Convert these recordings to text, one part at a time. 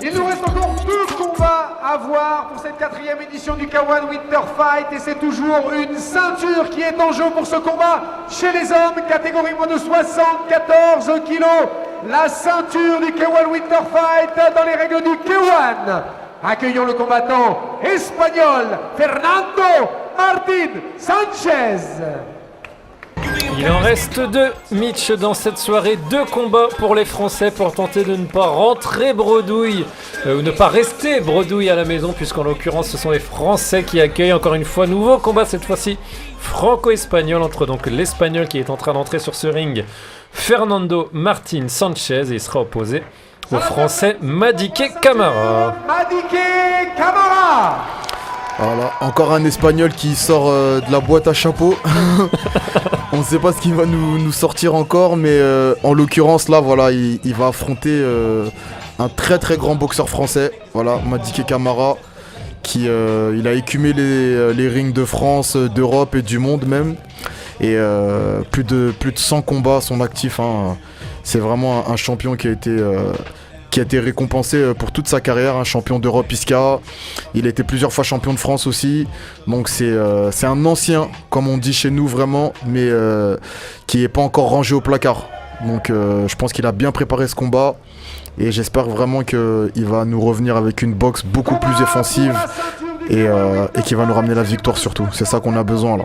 Il nous reste encore 2 combats à voir pour cette 4e édition du K1 Winter Fight et c'est toujours une ceinture qui est en jeu pour ce combat chez les hommes, catégorie moins de 74 kilos. La ceinture du K1 Winter Fight dans les règles du K1. Accueillons le combattant espagnol Fernando Martín Sánchez. Il en reste 2, Mitch, dans cette soirée. 2 combats pour les Français pour tenter de ne pas rentrer bredouille ou ne pas rester bredouille à la maison, puisqu'en l'occurrence ce sont les Français qui accueillent encore une fois nouveau combat, cette fois-ci franco-espagnol, entre donc l'Espagnol qui est en train d'entrer sur ce ring, Fernando Martín Sánchez, et il sera opposé au Français Madické Camara. Madické Camara. Voilà, encore un Espagnol qui sort de la boîte à chapeau. On ne sait pas ce qu'il va nous sortir encore, mais en l'occurrence là, voilà, il va affronter un très très grand boxeur français. Voilà, Madické Camara, qui il a écumé les rings de France, d'Europe et du monde même, et plus de 100 combats à son actif. Hein. C'est vraiment un champion qui a été récompensé pour toute sa carrière, un champion d'Europe ISCA. Il a été plusieurs fois champion de France aussi. Donc c'est un ancien, comme on dit chez nous vraiment, mais qui n'est pas encore rangé au placard. Donc je pense qu'il a bien préparé ce combat. Et j'espère vraiment qu'il va nous revenir avec une boxe beaucoup plus offensive et qui va nous ramener la victoire surtout. C'est ça qu'on a besoin là.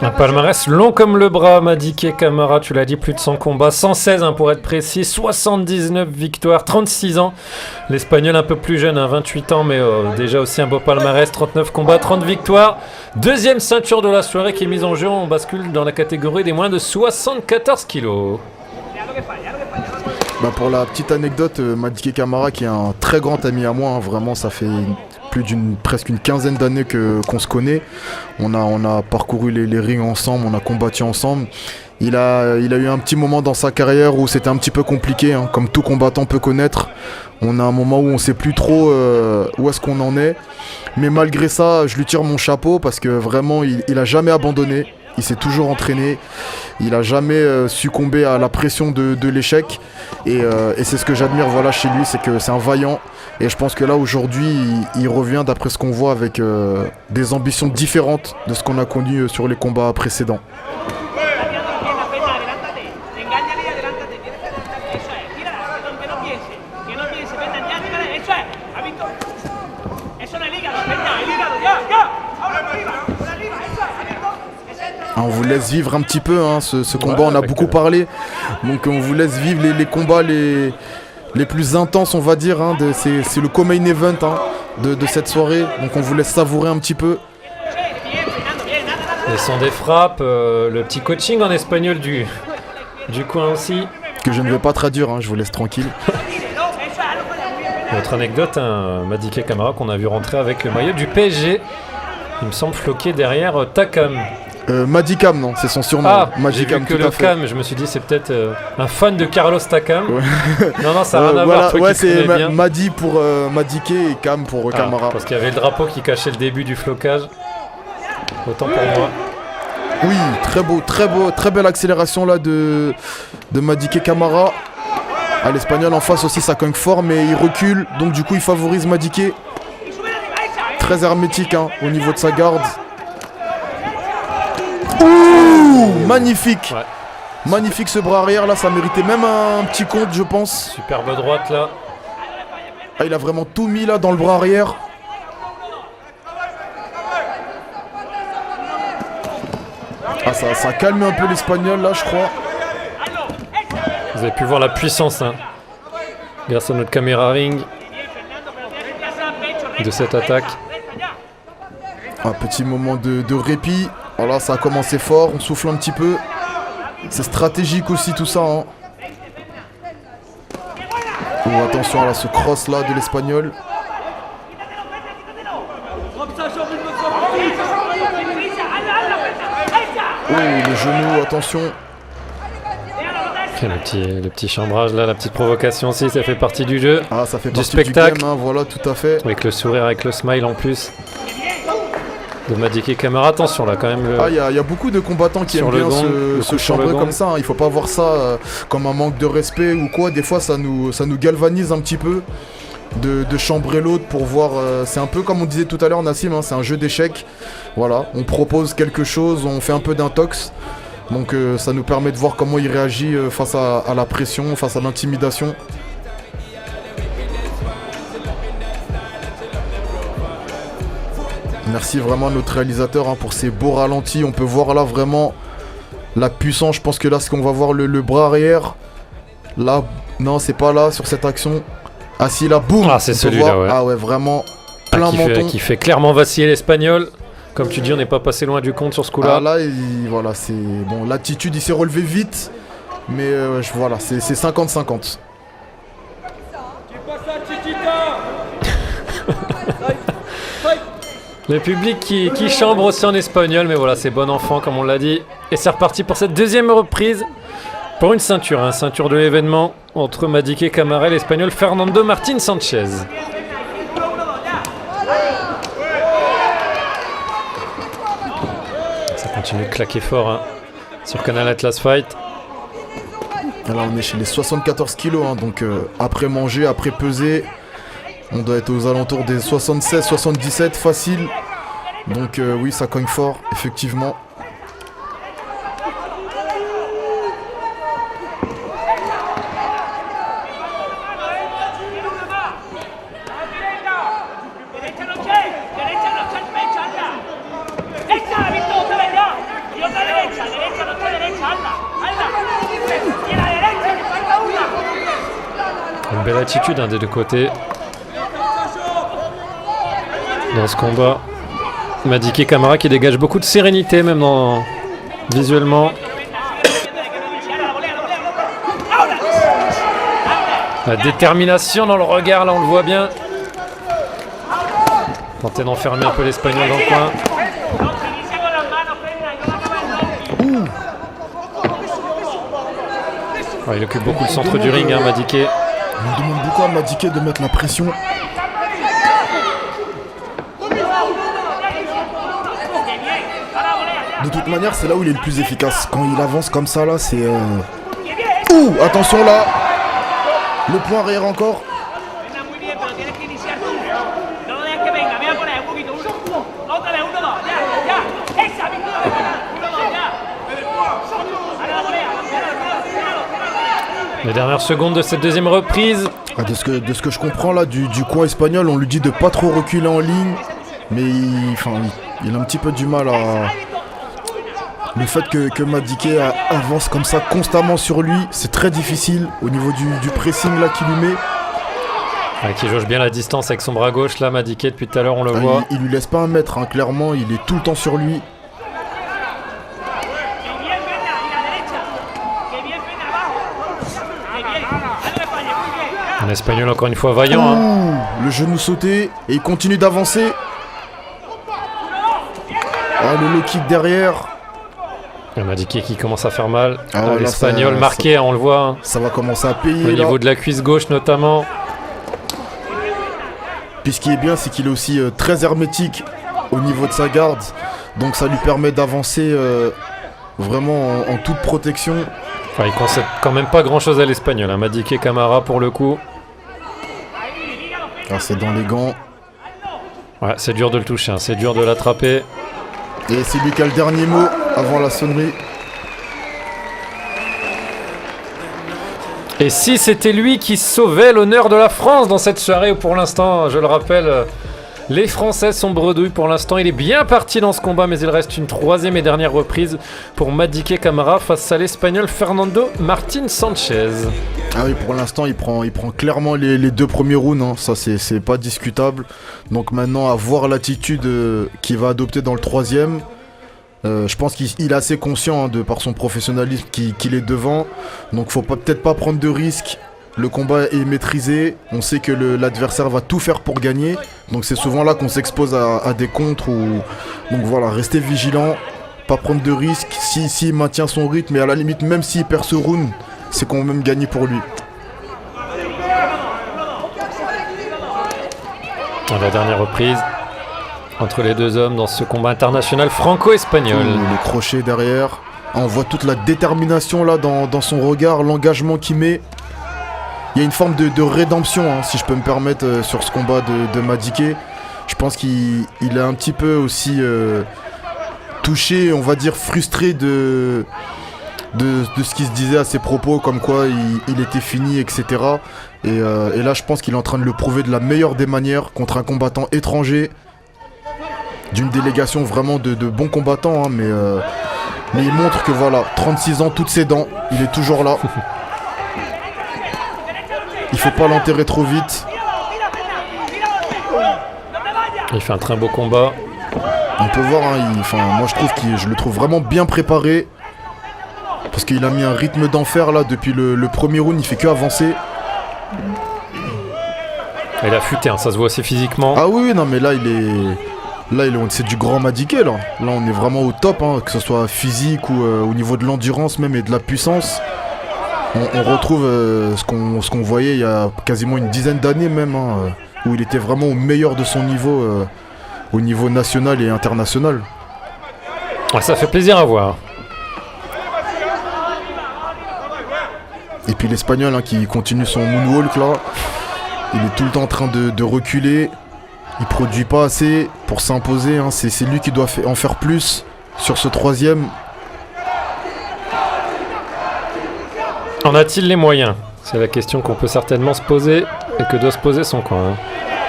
Un palmarès long comme le bras, Madické Camara, tu l'as dit, plus de 100 combats, 116 pour être précis, 79 victoires, 36 ans. L'Espagnol un peu plus jeune, 28 ans, mais déjà aussi un beau palmarès, 39 combats, 30 victoires. Deuxième ceinture de la soirée qui est mise en jeu, on bascule dans la catégorie des moins de 74 kilos. Pour la petite anecdote, Madické Camara qui est un très grand ami à moi, hein, vraiment ça fait presque une quinzaine d'années qu'on se connaît. On a parcouru les rings ensemble, on a combattu ensemble. Il a eu un petit moment dans sa carrière où c'était un petit peu compliqué, hein, comme tout combattant peut connaître. On a un moment où on ne sait plus trop où est-ce qu'on en est. Mais malgré ça, je lui tire mon chapeau parce que vraiment, il a jamais abandonné. Il s'est toujours entraîné, il n'a jamais succombé à la pression de l'échec et c'est ce que j'admire chez lui, c'est que c'est un vaillant et je pense que là aujourd'hui il revient d'après ce qu'on voit avec des ambitions différentes de ce qu'on a connu sur les combats précédents. On vous laisse vivre un petit peu ce combat, on a beaucoup parlé, donc on vous laisse vivre les combats les plus intenses, on va dire, hein, c'est le co-main event de cette soirée, donc on vous laisse savourer un petit peu. Le son des frappes, le petit coaching en espagnol du coin aussi. Que je ne vais pas traduire, hein, je vous laisse tranquille. Autre anecdote, Madické Camara qu'on a vu rentrer avec le maillot du PSG, il me semble floqué derrière Takam. Madicam, non, c'est son surnom. Ah, Madicam, j'ai vu que le Cam, je me suis dit c'est peut-être un fan de Carlos Takam. Ouais. Non, ça n'a rien à voir. Ouais, c'est Madi pour Madické et Cam pour Camara. Parce qu'il y avait le drapeau qui cachait le début du flocage. Autant pour moi. Oui, très belle accélération là de Madické Camara. L'Espagnol en face aussi, ça cogne fort, mais il recule, donc du coup il favorise Madické. Très hermétique au niveau de sa garde. Ouh, magnifique. Ouais. Magnifique ce bras arrière là, ça méritait même un petit compte je pense. Superbe droite là. Il a vraiment tout mis là dans le bras arrière. Ça a calmé un peu l'Espagnol là je crois. Vous avez pu voir la puissance grâce à notre caméra ring de cette attaque. Un petit moment de répit. Voilà, ça a commencé fort, on souffle un petit peu. C'est stratégique aussi tout ça. Oh, attention à ce cross là de l'Espagnol. Oh, le genou, attention. Le petit chambrage là, la petite provocation aussi, ça fait partie du jeu. Ça fait du partie spectacle. Du game, voilà, tout à fait. Avec le sourire, avec le smile en plus. De Madické Camara, attention là quand même. Il y a beaucoup de combattants qui aiment bien se chambrer comme ça. Il faut pas voir ça comme un manque de respect ou quoi. Des fois ça nous galvanise un petit peu. de chambrer l'autre pour voir. C'est un peu comme on disait tout à l'heure, Nassim, hein, c'est un jeu d'échecs. Voilà, on propose quelque chose, on fait un peu d'intox. Donc ça nous permet de voir comment il réagit face à la pression, face à l'intimidation. Merci vraiment à notre réalisateur hein, pour ces beaux ralentis. On peut voir là vraiment la puissance. Je pense que là, ce qu'on va voir le bras arrière. Là, non, c'est pas là sur cette action. Ah si, là, boum. Ah, c'est celui-là, ouais. Ah ouais, vraiment plein menton. Qui fait clairement vaciller l'Espagnol. Comme tu dis, on n'est pas passé loin du compte sur ce coup-là. Ah là, voilà, c'est bon. L'attitude, il s'est relevé vite. Mais voilà, c'est 50-50. Le public qui chambre aussi en espagnol, mais voilà, c'est bon enfant comme on l'a dit. Et c'est reparti pour cette deuxième reprise pour une ceinture, hein, ceinture de l'événement entre Madické Camara et l'espagnol Fernando Martín Sánchez. Ça continue de claquer fort hein, sur Canal Atlas Fight. Là, on est chez les 74 kilos, hein, donc après manger, après peser. On doit être aux alentours des 76-77 facile. Donc oui, ça cogne fort, effectivement. Une belle attitude hein, des deux côtés. Dans ce combat, Madické Camara qui dégage beaucoup de sérénité même visuellement. La détermination dans le regard, là on le voit bien. Tenter d'enfermer un peu l'espagnol dans le coin. Ouais, il occupe beaucoup le centre du ring, hein, Madické. On demande beaucoup à Madické de mettre la pression. De toute manière, c'est là où il est le plus efficace. Quand il avance comme ça, là, c'est... Ouh, attention là. Le point arrière encore. Les dernières secondes de cette deuxième reprise. De ce que je comprends là, du coin espagnol, on lui dit de pas trop reculer en ligne. Mais il a un petit peu du mal à... Le fait que Madické avance comme ça constamment sur lui, c'est très difficile au niveau du pressing là qu'il lui met. Ouais, qui jauge bien la distance avec son bras gauche là, Madické depuis tout à l'heure on le voit. Il lui laisse pas un mètre, hein, clairement, il est tout le temps sur lui. Un espagnol encore une fois vaillant. Hein. Le genou sauté et il continue d'avancer. Ah, le low kick derrière. Madické qui commence à faire mal. Ah, l'espagnol marqué, on le voit. Hein. Ça va commencer à payer. Au niveau de la cuisse gauche notamment. Puis ce qui est bien, c'est qu'il est aussi très hermétique au niveau de sa garde. Donc ça lui permet d'avancer vraiment en toute protection. Enfin, il concède quand même pas grand chose à l'espagnol. Hein. Madické Camara pour le coup. Ah, c'est dans les gants. Ouais, c'est dur de le toucher, hein. C'est dur de l'attraper. Et c'est lui qui a le dernier mot avant la sonnerie. Et si c'était lui qui sauvait l'honneur de la France dans cette soirée où pour l'instant, je le rappelle, les Français sont bredouilles pour l'instant. Il est bien parti dans ce combat, mais il reste une troisième et dernière reprise pour Madické Camara face à l'Espagnol Fernando Martín Sánchez. Ah oui, pour l'instant, il prend clairement les deux premiers rounds. Hein. Ça, c'est pas discutable. Donc maintenant, à voir l'attitude qu'il va adopter dans le troisième. Je pense qu'il est assez conscient de par son professionnalisme qu'il est devant. Donc faut peut-être pas prendre de risques. Le combat est maîtrisé. On sait que l'adversaire va tout faire pour gagner. Donc c'est souvent là qu'on s'expose à des contres. Donc voilà, rester vigilant. Pas prendre de risques. S'il maintient son rythme et à la limite même s'il perd ce round, c'est quand même gagné pour lui. La dernière reprise entre les deux hommes dans ce combat international franco-espagnol. Le crochet derrière. On voit toute la détermination là dans son regard, l'engagement qu'il met. y a une forme de rédemption, hein, si je peux me permettre, sur ce combat de Madiké. Je pense qu'il est un petit peu aussi touché, on va dire frustré de ce qui se disait à ses propos, comme quoi il était fini, etc. Et là, je pense qu'il est en train de le prouver de la meilleure des manières contre un combattant étranger, d'une délégation vraiment de bons combattants, hein, mais il montre que voilà, 36 ans, toutes ses dents, il est toujours là. Il faut pas l'enterrer trop vite. Il fait un très beau combat. On peut voir, hein, moi je trouve je le trouve vraiment bien préparé. Parce qu'il a mis un rythme d'enfer là depuis le premier round, il fait que avancer. Il a affûté, hein, ça se voit aussi physiquement. Ah oui, non mais là c'est du grand Madiké là. Là on est vraiment au top, hein, que ce soit physique ou au niveau de l'endurance même et de la puissance. On retrouve ce qu'on voyait il y a quasiment une dizaine d'années même, hein, où il était vraiment au meilleur de son niveau, au niveau national et international. Ouais, ça fait plaisir à voir. Et puis l'Espagnol, hein, qui continue son moonwalk là, il est tout le temps en train de reculer, il produit pas assez pour s'imposer, hein. C'est lui qui doit en faire plus sur ce troisième. En a-t-il les moyens? C'est la question qu'on peut certainement se poser et que doit se poser son camp. Hein.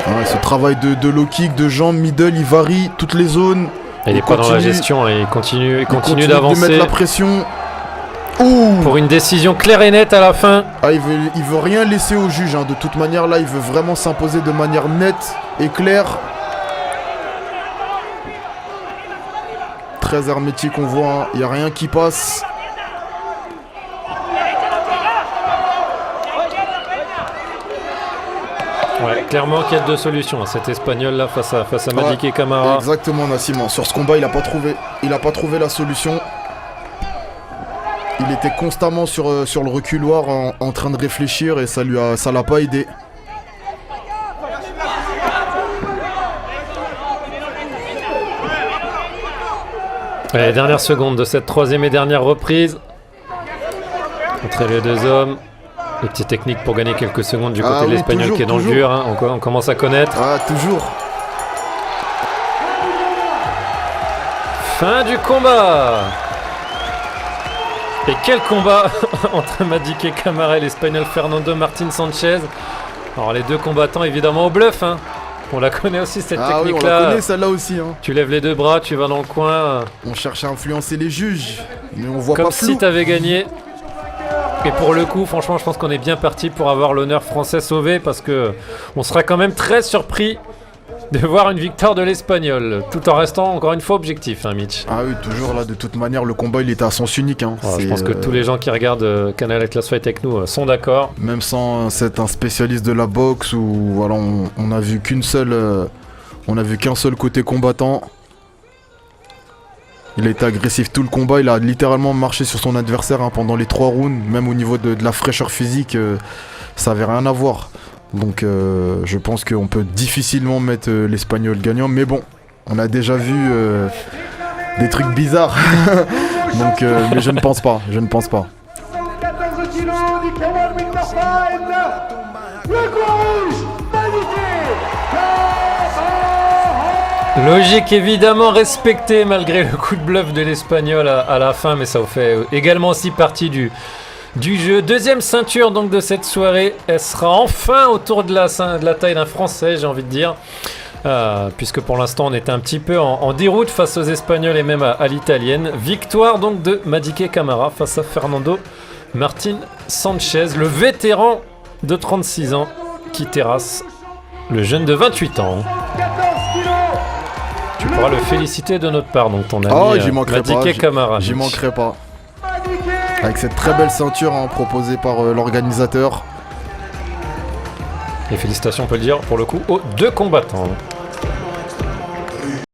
Ouais, ce travail de low kick, de jambes, middle, il varie toutes les zones. Il est pas dans la gestion, hein, il continue d'avancer. De mettre la pression. Pour une décision claire et nette à la fin. Ah, il veut rien laisser au juge, hein. De toute manière là il veut vraiment s'imposer de manière nette et claire. Très hermétique, on voit, hein. Il n'y a rien qui passe. Ouais, clairement qu'il y a deux solutions, hein. Cet Espagnol là face à Madiké Camara. Exactement, Nassim. Sur ce combat il a pas trouvé la solution. Il était constamment sur le reculoir en train de réfléchir et ça l'a pas aidé. Allez, dernière seconde de cette troisième et dernière reprise. Entre les deux hommes. Les petites techniques pour gagner quelques secondes du côté de l'Espagnol qui est dans le dur. Hein. On commence à connaître. Ah, toujours. Fin du combat. Et quel combat entre Madiké Camara et l'Espagnol Fernando Martín Sánchez. Alors les deux combattants évidemment au bluff, hein. On la connaît aussi cette technique-là. Oui, on la connaît celle-là aussi, hein. Tu lèves les deux bras, tu vas dans le coin. On cherche à influencer les juges, mais on voit comme pas flou. Si t'avais gagné. Et pour le coup, franchement, je pense qu'on est bien parti pour avoir l'honneur français sauvé parce que on sera quand même très surpris de voir une victoire de l'Espagnol, tout en restant encore une fois objectif, hein, Mitch. Ah oui, toujours là, de toute manière, le combat il était à sens unique. Hein. Je pense que tous les gens qui regardent Canal Atlas Fight avec nous sont d'accord. Même sans être un spécialiste de la boxe, ou voilà, on a vu qu'un seul côté combattant. Il a été agressif tout le combat, il a littéralement marché sur son adversaire, hein, pendant les 3 rounds, même au niveau de la fraîcheur physique, ça avait rien à voir. Donc je pense qu'on peut difficilement mettre l'Espagnol gagnant, mais bon, on a déjà vu des trucs bizarres. Donc, mais je ne pense pas. 14 kilos du K1 Winter Fight, le coin rouge, Madiké Camara. Logique évidemment respectée malgré le coup de bluff de l'Espagnol à la fin, mais ça fait également aussi partie du jeu. Deuxième ceinture donc de cette soirée, elle sera enfin autour de la taille d'un Français, j'ai envie de dire, puisque pour l'instant on était un petit peu en déroute face aux Espagnols et même à l'Italienne. Victoire donc de Madiké Camara face à Fernando Martín Sánchez, le vétéran de 36 ans qui terrasse le jeune de 28 ans. Tu pourras le féliciter de notre part, donc ton ami Madiké Camara. J'y manquerai pas. Avec cette très belle ceinture, hein, proposée par l'organisateur. Et félicitations, on peut le dire, pour le coup, aux deux combattants.